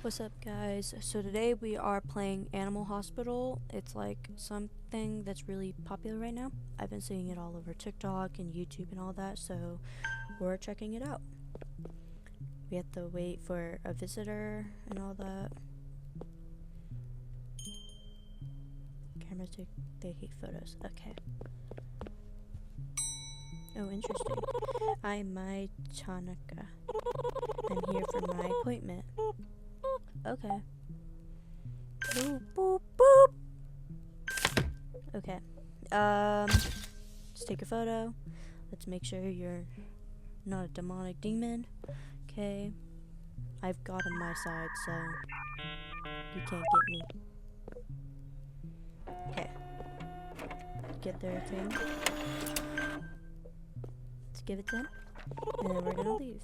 What's up, guys? So today we are playing Animal Hospital. It's like something that's really popular right now. I've been seeing it all over TikTok and YouTube and all that, so we're checking it out. We have to wait for a visitor and all that. Cameras they hate photos. Okay. Oh, interesting. I'm Mai Chanaka. I'm here for my appointment. Okay. Boop, boop, boop. Okay. Let's take a photo. Let's make sure you're not a demonic demon. Okay. I've got on my side, so you can't get me. Okay. Get their thing. Let's give it to him. And then we're gonna leave.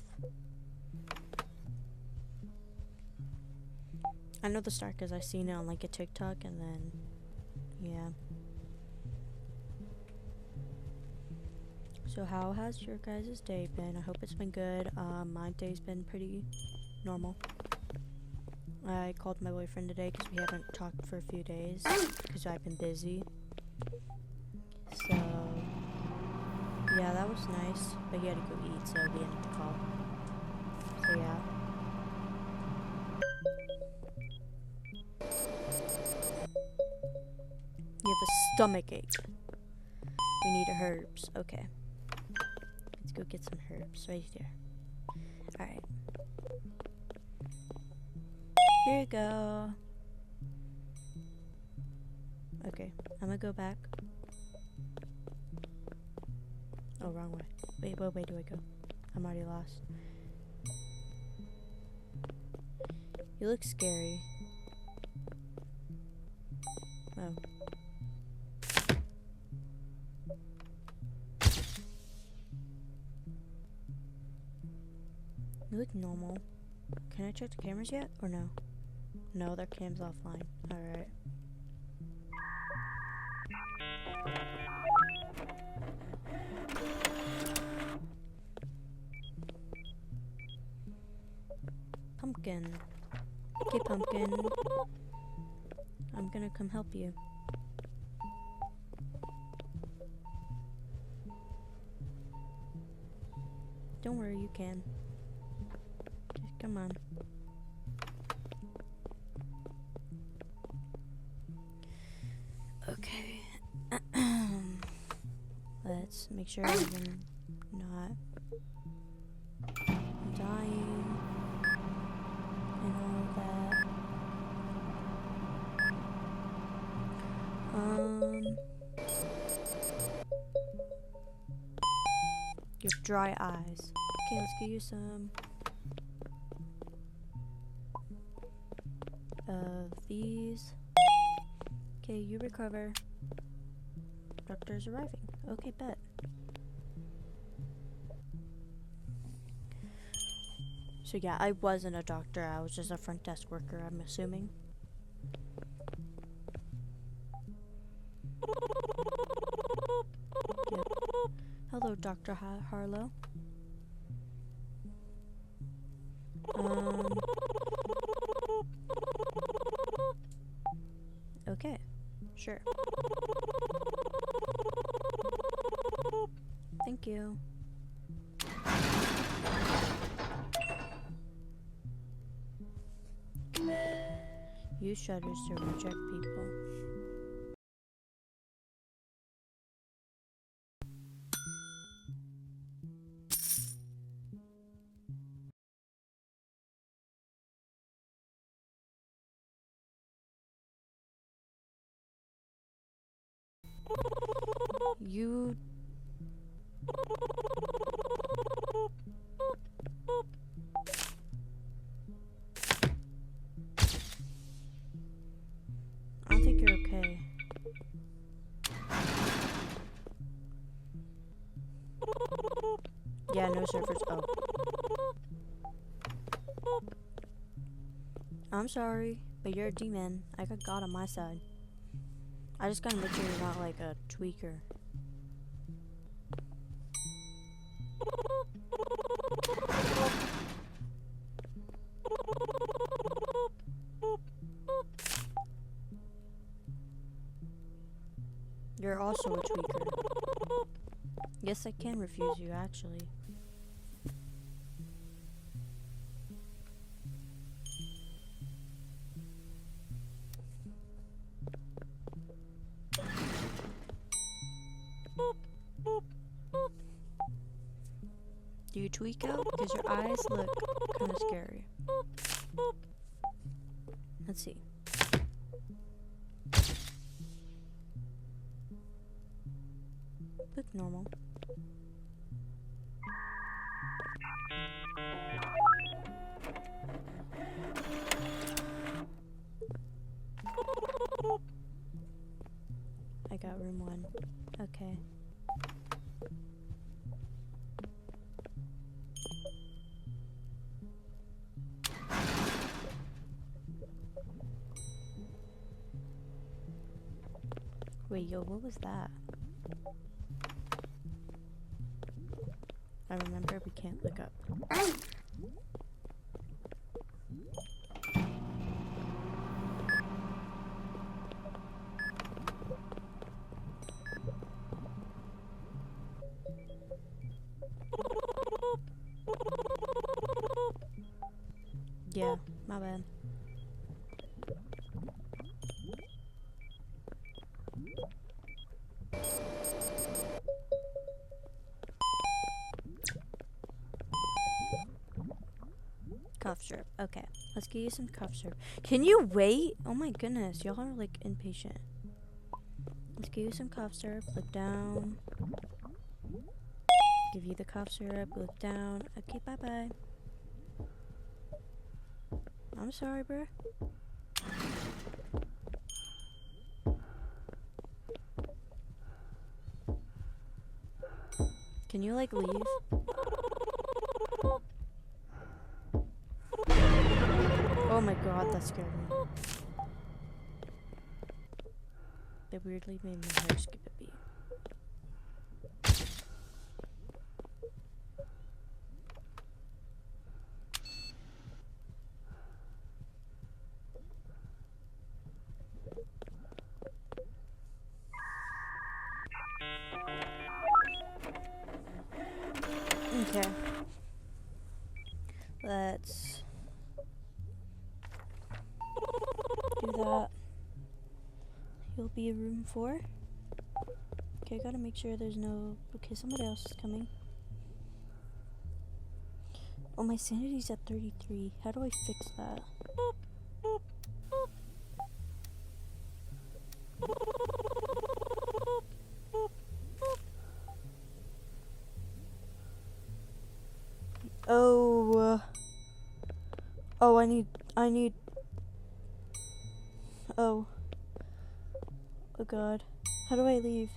I know the start because I've seen it on like a TikTok and then, yeah. So how has your guys' day been? I hope it's been good. My day's been pretty normal. I called my boyfriend today because we haven't talked for a few days because I've been busy. So, yeah, that was nice. But he had to go eat, so we ended the call. So, yeah. You have a stomach ache. We need herbs. Okay. Let's go get some herbs right here. Alright. Here you go. Okay. I'm gonna go back. Oh, wrong way. Wait, what way do I go? I'm already lost. You look scary. Oh. You look normal. Can I check the cameras yet, or no? No, their cam's offline. Alright. Pumpkin. Okay, Pumpkin. I'm gonna come help you. Don't worry, you can. Just come on. Okay. Let's make sure I'm not dying and all that. You have dry eyes. Okay, let's give you some of these. Okay, you recover. Doctor's arriving. Okay, bet. So yeah, I wasn't a doctor. I was just a front desk worker, I'm assuming. Yep. Hello, Dr. Harlow. Okay, sure. Thank you. Use shutters to reject people. You... I don't think you're okay. Yeah, no servers. Oh. I'm sorry, but you're a demon. I got God on my side. I just gotta make sure you're not like a tweaker. You're also a tweaker. Yes, I can refuse you, actually. Do you tweak out? Because your eyes look kind of scary. Let's see. Look normal. I got room 1. Okay. Wait, yo, what was that? I remember we can't look up. Yeah, my bad. Cough syrup. Okay, let's get you some cough syrup. Can you wait? Oh my goodness, y'all are like impatient. Let's get you some cough syrup. Look down. Give you the cough syrup. Look down. Okay, bye bye. I'm sorry, bruh. Can you like leave? Oh my god, that scared me. That weirdly made my heart skip a beat. Okay. Let's do that. You'll be in room 4. Okay, I gotta make sure there's no... Okay, somebody else is coming. Oh, my sanity's at 33. How do I fix that? Oh, oh, I need, oh god, how do I leave?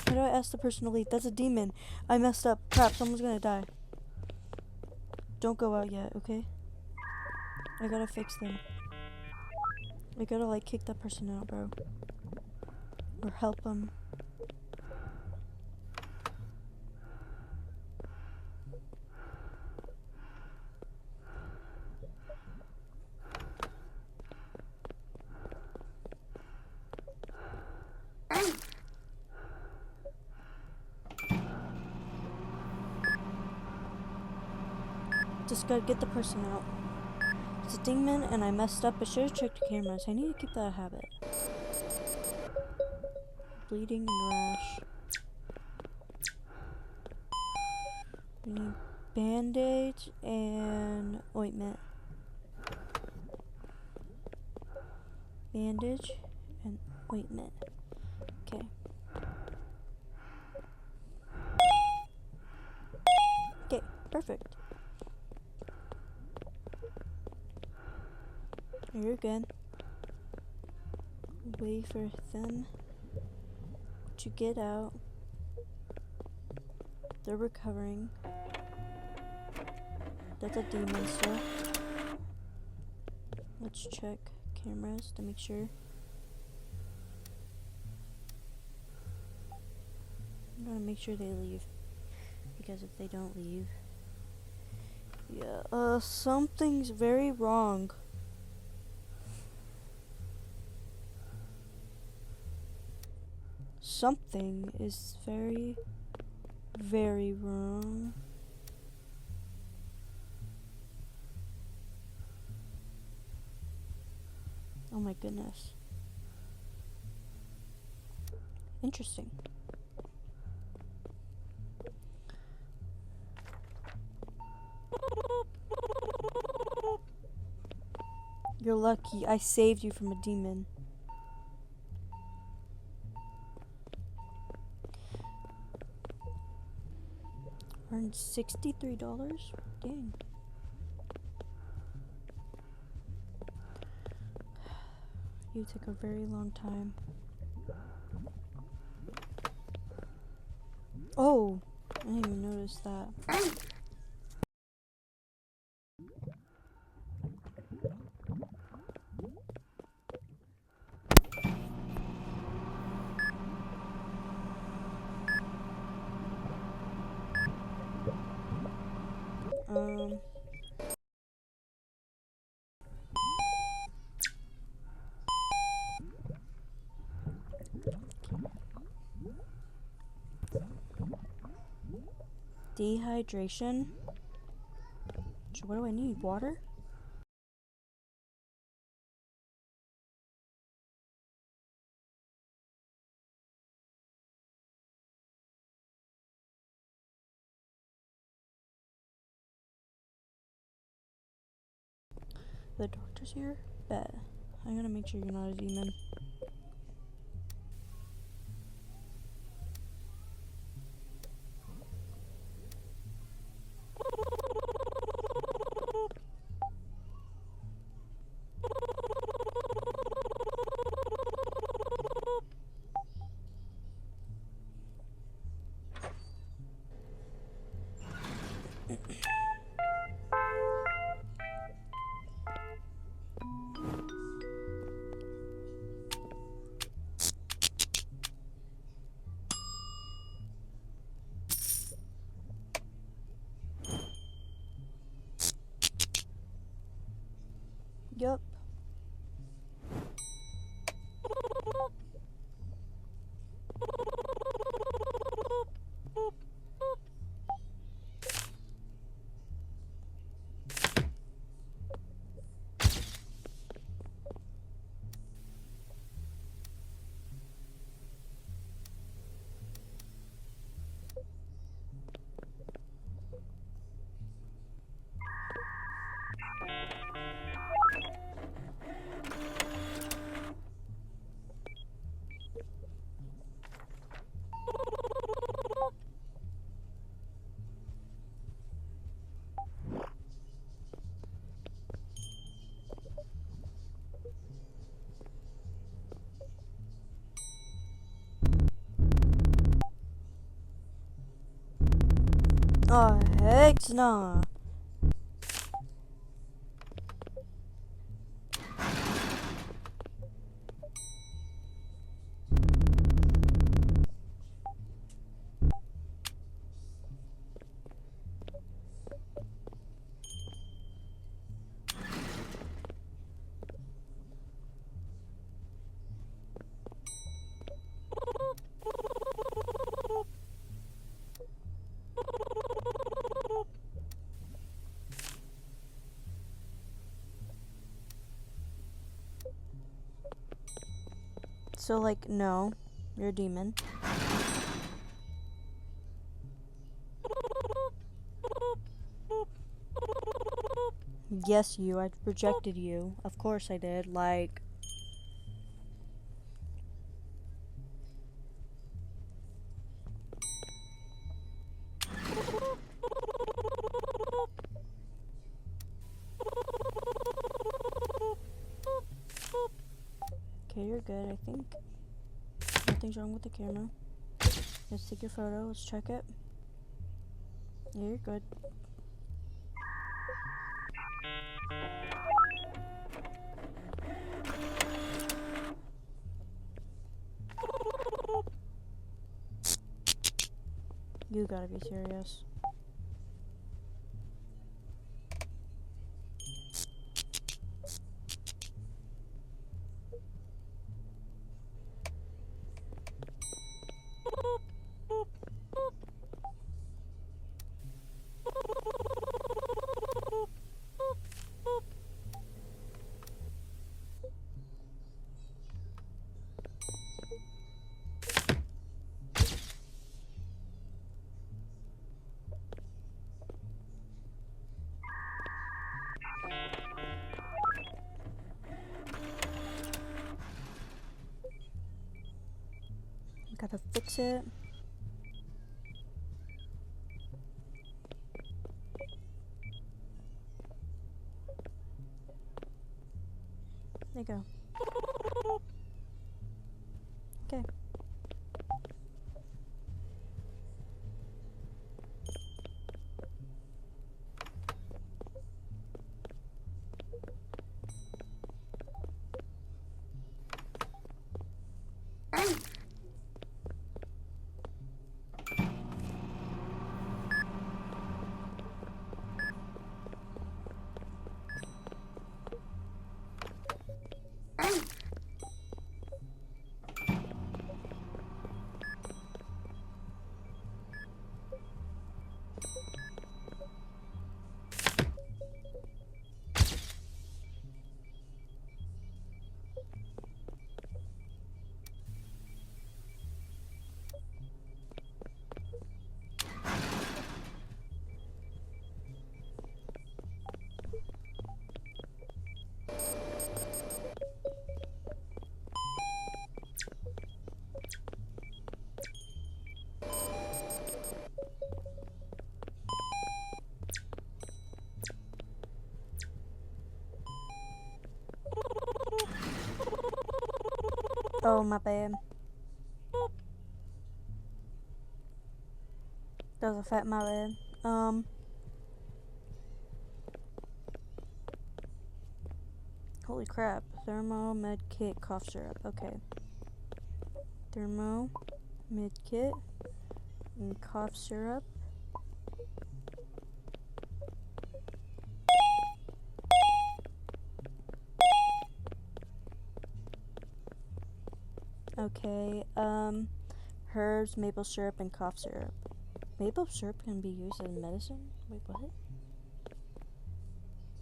How do I ask the person to leave? That's a demon. I messed up. Crap, someone's gonna die. Don't go out yet, okay? I gotta fix them. I gotta like kick that person out, bro. Or help them. Just gotta get the person out. It's a demon and I messed up. I should have checked the cameras. I need to keep that habit. Bleeding and rash. We need bandage and ointment. Bandage and ointment. Okay. Okay, perfect. You're good. Wait for them to get out. They're recovering. That's a demon still. Let's check cameras to make sure. I'm gonna make sure they leave. Because if they don't leave... Yeah, something's very wrong. something is very, very wrong. Oh my goodness. Interesting. You're lucky. I saved you from a demon. Earned $63? Dang. You took a very long time. Oh! I didn't even notice that. Dehydration? So what do I need? Water? The doctor's here? Bet. I'm gonna make sure you're not a demon. Yup. Oh, heck nah. So, like, no, you're a demon. Yes, you. I rejected you. Of course I did. Like, okay, you're good, I think. Nothing's wrong with the camera. Let's take your photo. Let's check it. Yeah, you're good. You gotta be serious. Gotta fix it. There you go. Okay. Oh, my bad. That was a fat my bad. Holy crap. Thermo, med kit, cough syrup. Okay. Thermo, med kit, and cough syrup. Okay, herbs, maple syrup, and cough syrup. Maple syrup can be used as medicine? Wait, what?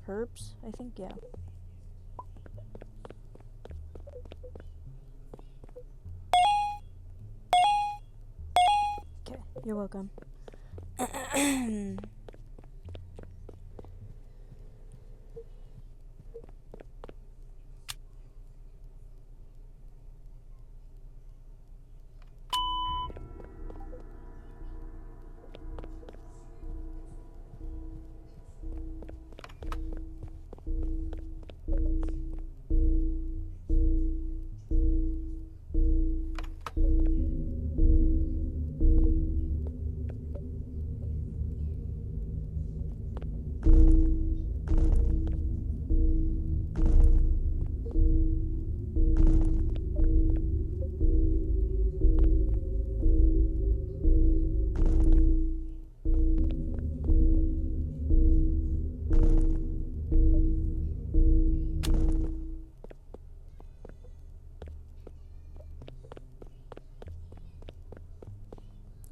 Herbs? I think, yeah. Okay, you're welcome.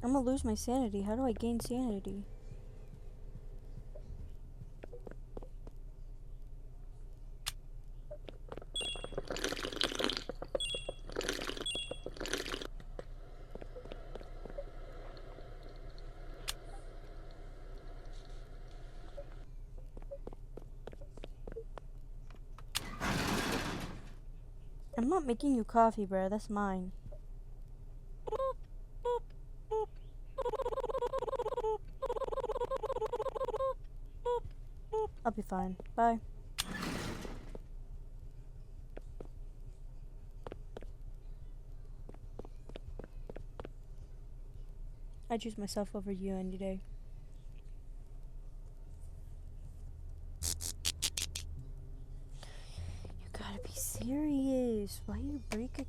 I'm gonna lose my sanity. How do I gain sanity? I'm not making you coffee, bro. That's mine. I'll be fine. Bye. I choose myself over you any day. You gotta be serious. Why you break a...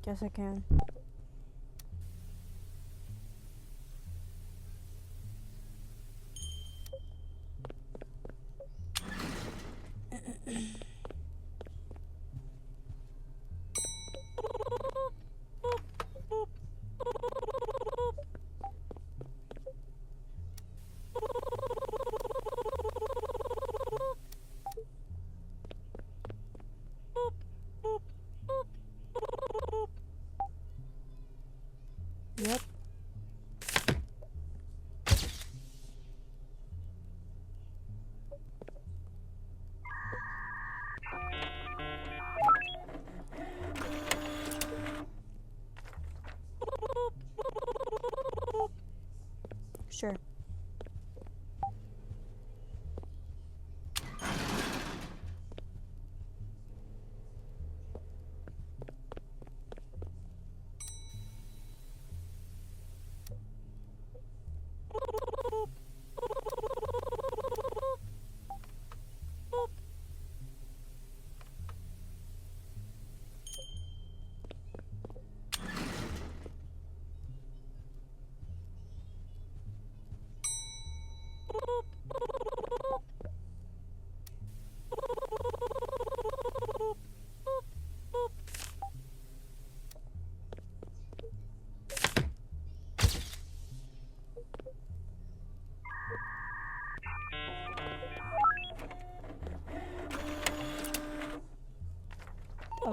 Guess I can.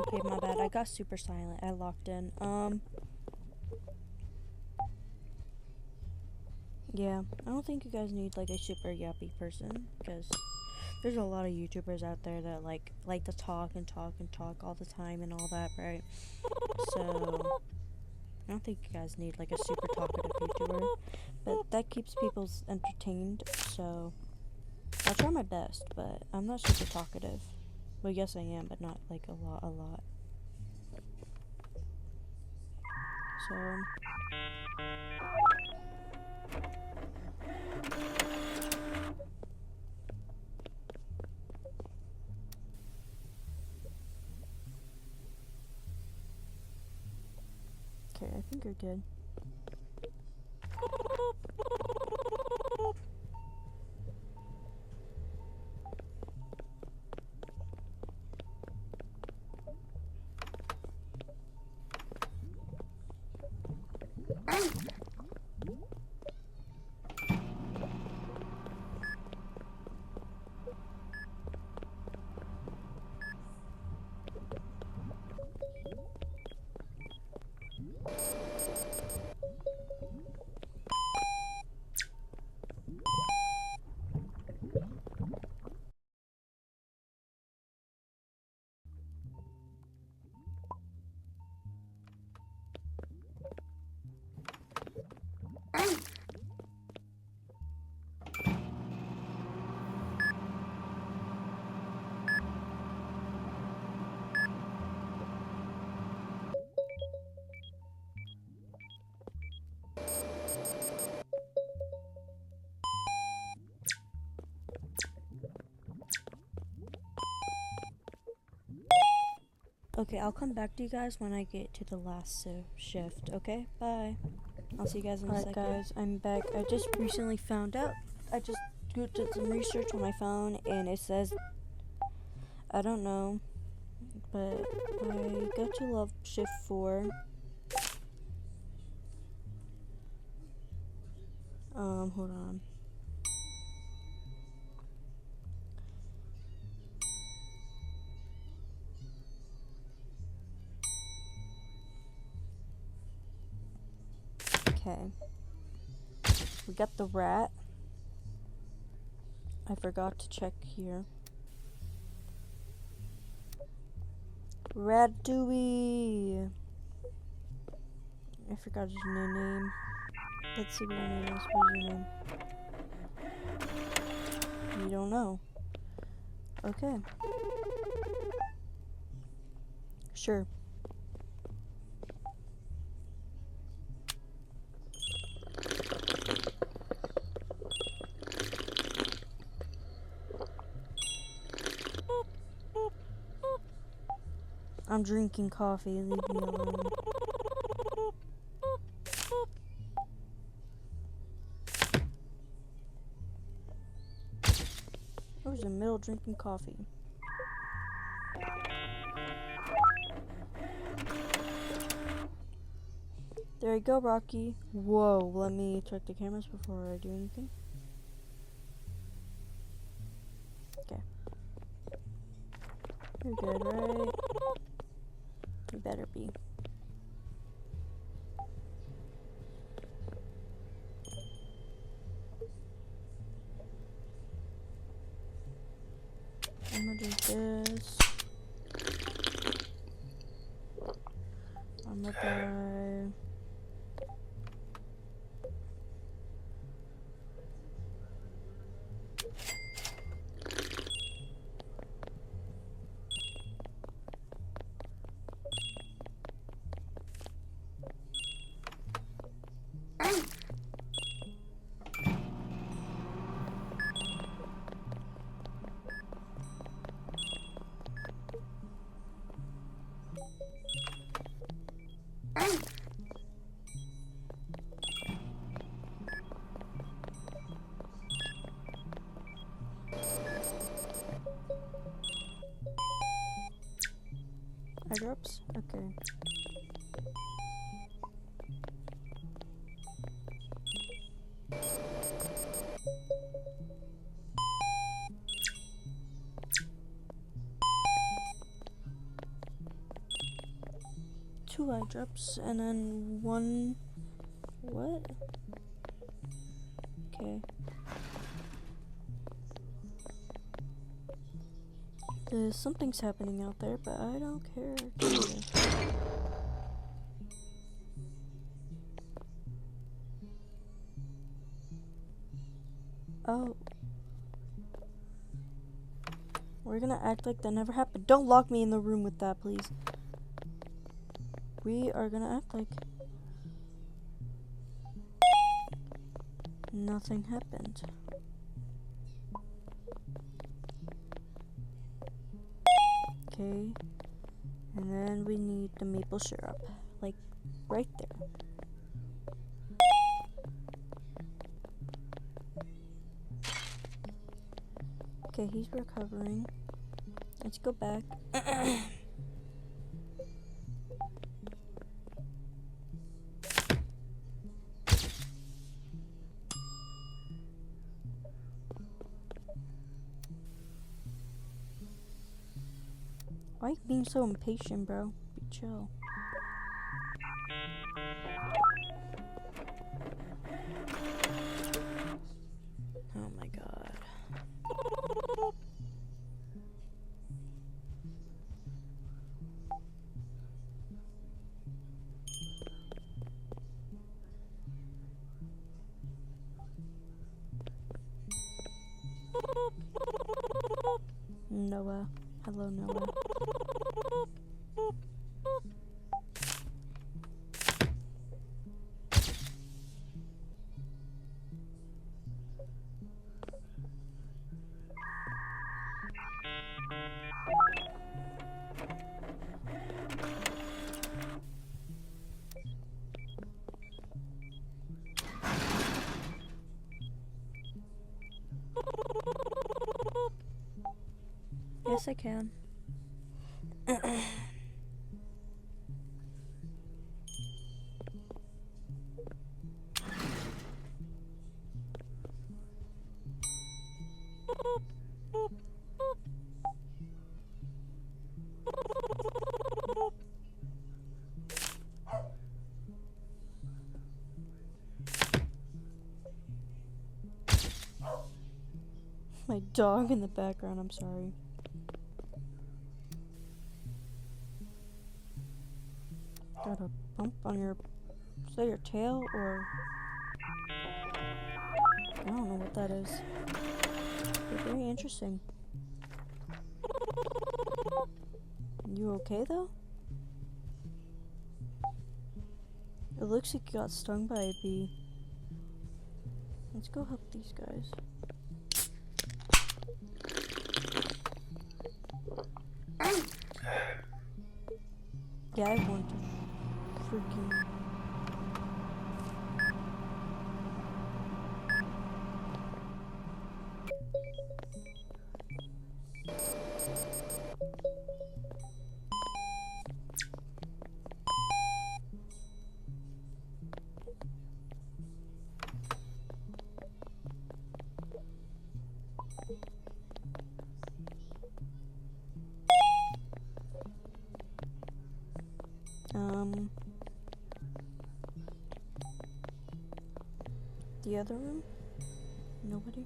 Okay, my bad. I got super silent. I locked in. Yeah, I don't think you guys need like a super yappy person, because there's a lot of YouTubers out there that like to talk and talk and talk all the time and all that, right? So I don't think you guys need like a super talkative YouTuber, but that keeps people entertained. So I'll try my best, but I'm not super talkative. Well, yes I am, but not like a lot. So okay, I think you're good. Okay, I'll come back to you guys when I get to the last shift, okay? Bye. I'll see you guys in a second. Alright guys, I'm back. I just recently found out. I just did some research on my phone and it says, I don't know, but I got to love shift 4. Hold on. Okay. We got the rat. I forgot to check here. Ratatouille. I forgot his new name. Let's see what your name is. What's your name? You don't know. Okay. Sure. I'm drinking coffee. Leave me alone. I was in the middle of drinking coffee. There you go, Rocky. Whoa, let me check the cameras before I do anything. Okay. You're good, right? You better be. I'm gonna do this. I'm gonna die. Eye drops? Okay. 2 eye drops and then 1. What? Okay. Something's happening out there, but I don't care. Oh. We're gonna act like that never happened. Don't lock me in the room with that, please. We are gonna act like nothing happened. Okay. And then we need the maple syrup. Like, right there. Okay, he's recovering. Let's go back. Why are you being so impatient, bro? Be chill. Oh my god. Noah. Hello, Noah. Yes, I can. My dog in the background, I'm sorry. Got a bump on your... Is that your tail, or... I don't know what that is. But very interesting. You okay, though? It looks like you got stung by a bee. Let's go help these guys. Yeah, I want to freaking... The other room? Nobody?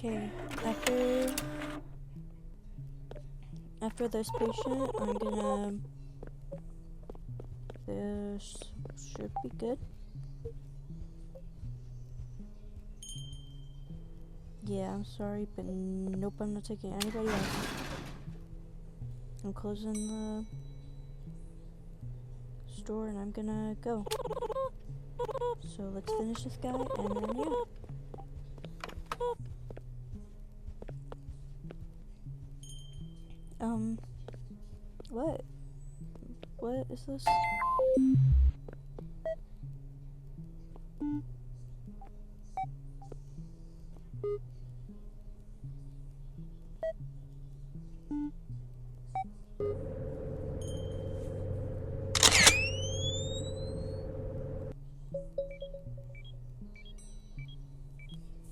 Okay, after this patient, I'm gonna... This should be good. Yeah, I'm sorry, but nope, I'm not taking anybody else. I'm closing the store and I'm gonna go. So let's finish this guy and then yeah. What? What is this?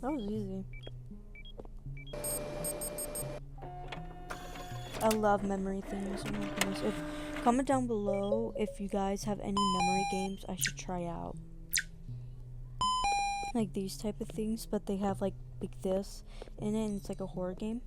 That was easy. I love memory things. Oh my goodness. Comment down below if you guys have any memory games I should try out. Like these type of things, but they have like this in it and it's like a horror game.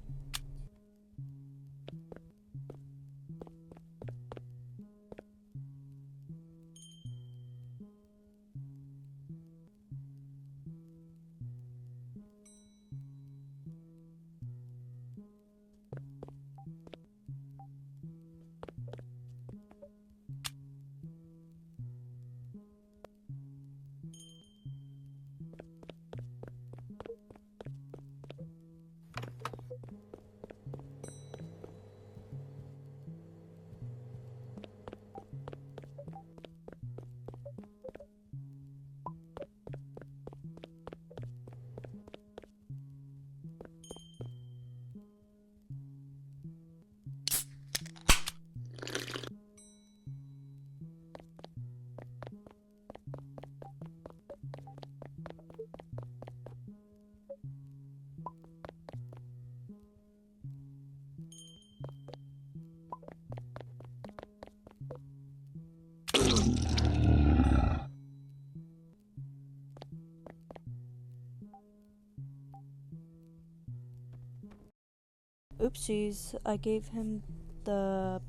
Oopsies, I gave him the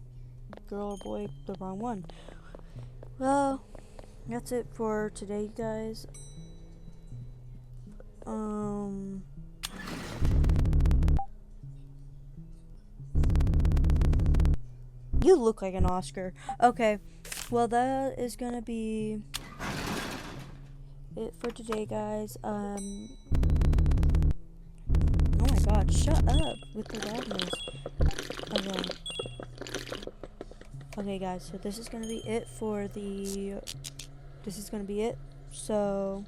girl or boy the wrong one. Well, that's it for today, guys. You look like an Oscar. Okay, well that is gonna be it for today, guys. Oh my god, shut up with the loudness. Okay guys, so this is gonna be it for the... This is gonna be it. So...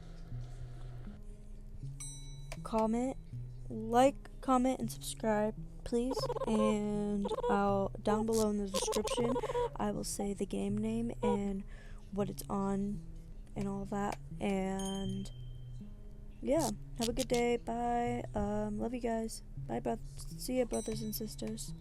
comment, comment, and subscribe, please. And down below in the description, I will say the game name and what it's on and all that. And yeah, have a good day. Bye. Love you guys. Bye, see ya, brothers and sisters.